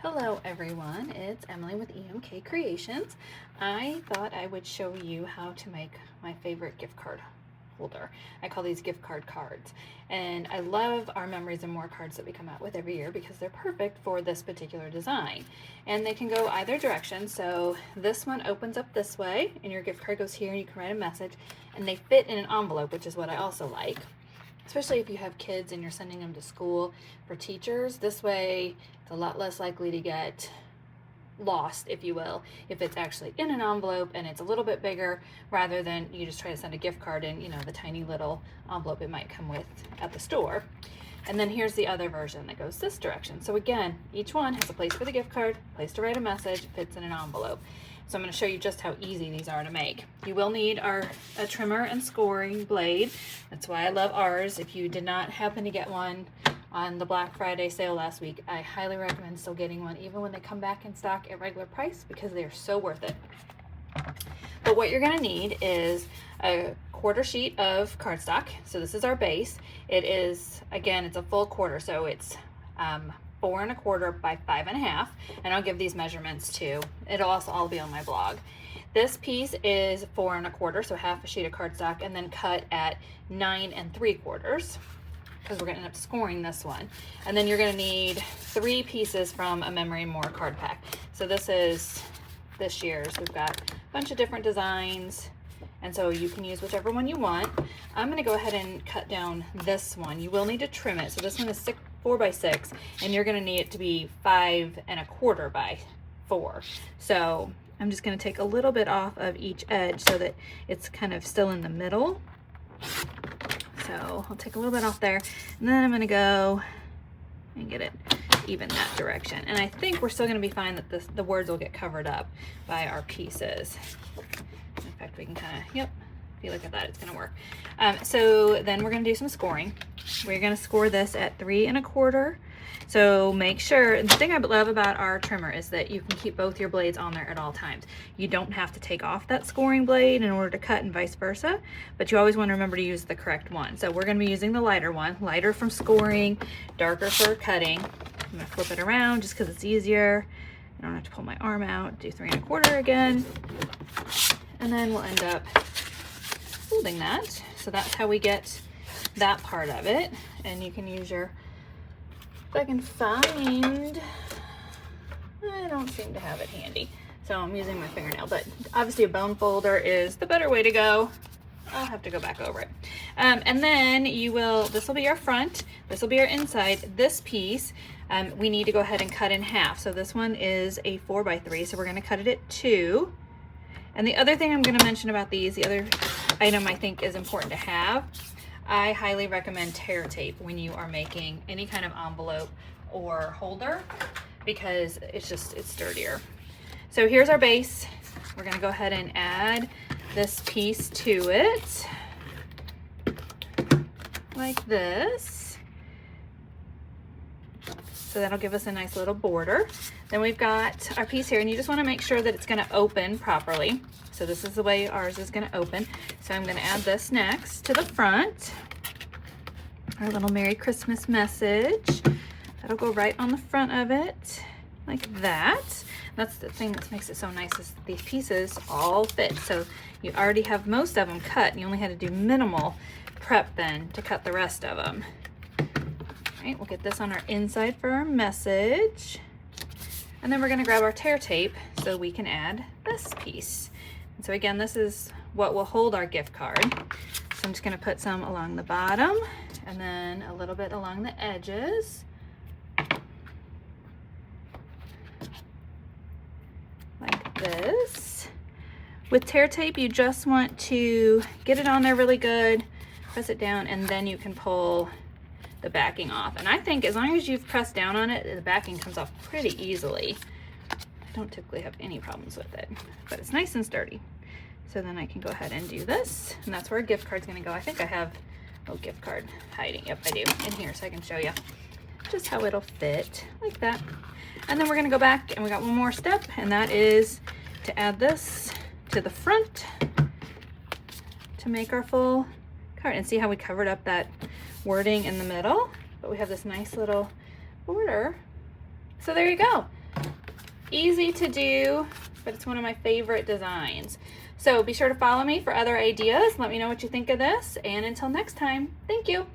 Hello everyone, it's Emily with EMK Creations. I thought I would show you how to make my favorite gift card holder. I call these gift card cards, and I love our Memories and More cards that we come out with every year because they're perfect for this particular design. And they can go either direction, so this one opens up this way and your gift card goes here and you can write a message, and they fit in an envelope, which is what I also like. Especially if you have kids and you're sending them to school for teachers. This way it's a lot less likely to get lost, if you will, if it's actually in an envelope and it's a little bit bigger, rather than you just try to send a gift card in, the tiny little envelope it might come with at the store. And then here's the other version that goes this direction. So again, each one has a place for the gift card, place to write a message, fits in an envelope. So I'm going to show you just how easy these are to make. You will need a trimmer and scoring blade. That's why I love ours. If you did not happen to get one on the Black Friday sale last week, I highly recommend still getting one, even when they come back in stock at regular price, because they are so worth it. But what you're going to need is a quarter sheet of cardstock. So this is our base. It is, again, it's a full quarter, so it's 4 1/4 by 5 1/2, and I'll give these measurements too. It'll also all be on my blog. This piece is 4 1/4, so half a sheet of cardstock, and then cut at 9 3/4, because we're going to end up scoring this one. And then you're going to need 3 pieces from a Memory More card pack. So this is this year's. We've got a bunch of different designs, and so you can use whichever one you want. I'm going to go ahead and cut down this one. You will need to trim it. So this one is 4 by 6, and you're going to need it to be 5 1/4 by 4. So I'm just going to take a little bit off of each edge so that it's kind of still in the middle. So I'll take a little bit off there, and then I'm going to go and get it even that direction. And I think we're still going to be fine that the words will get covered up by our pieces. In fact, we can kind of, yep, if you look at that, it's going to work. So then we're going to do some scoring. We're going to score this at 3 1/4. So make sure, the thing I love about our trimmer is that you can keep both your blades on there at all times. You don't have to take off that scoring blade in order to cut, and vice versa, but you always want to remember to use the correct one. So we're going to be using the lighter one, lighter from scoring, darker for cutting. I'm going to flip it around just because it's easier. I don't have to pull my arm out. Do 3 1/4 again, and then we'll end up folding that. So that's how we get that part of it. And you can use your, if I can find, I don't seem to have it handy, so I'm using my fingernail, but obviously a bone folder is the better way to go. I'll have to go back over it. And then this will be our front, this will be our inside. This piece, we need to go ahead and cut in half. So this one is a 4 by 3, so we're going to cut it at 2. And the other thing I'm going to mention about these, the other item I think is important to have, I highly recommend tear tape when you are making any kind of envelope or holder, because it's sturdier. So here's our base. We're going to go ahead and add this piece to it like this. So that'll give us a nice little border. Then we've got our piece here, and you just want to make sure that it's going to open properly. So this is the way ours is going to open. So I'm going to add this next to the front. Our little Merry Christmas message. That'll go right on the front of it, like that. That's the thing that makes it so nice, is these pieces all fit. So you already have most of them cut, and you only had to do minimal prep then to cut the rest of them. All right, we'll get this on our inside for our message. And then we're going to grab our tear tape so we can add this piece. And so again, this is what will hold our gift card. So I'm just going to put some along the bottom and then a little bit along the edges. Like this. With tear tape, you just want to get it on there really good, press it down, and then you can pull the backing off. And I think as long as you've pressed down on it, the backing comes off pretty easily. I don't typically have any problems with it, but it's nice and sturdy. So then I can go ahead and do this, and that's where a gift card's gonna go. I think I have a gift card hiding. Yep, I do, in here, so I can show you just how it'll fit, like that. And then we're gonna go back, and we got one more step, and that is to add this to the front to make our full card. And see how we covered up that wording in the middle, but we have this nice little border. So there you go. Easy to do, but it's one of my favorite designs. So be sure to follow me for other ideas. Let me know what you think of this, and until next time, thank you.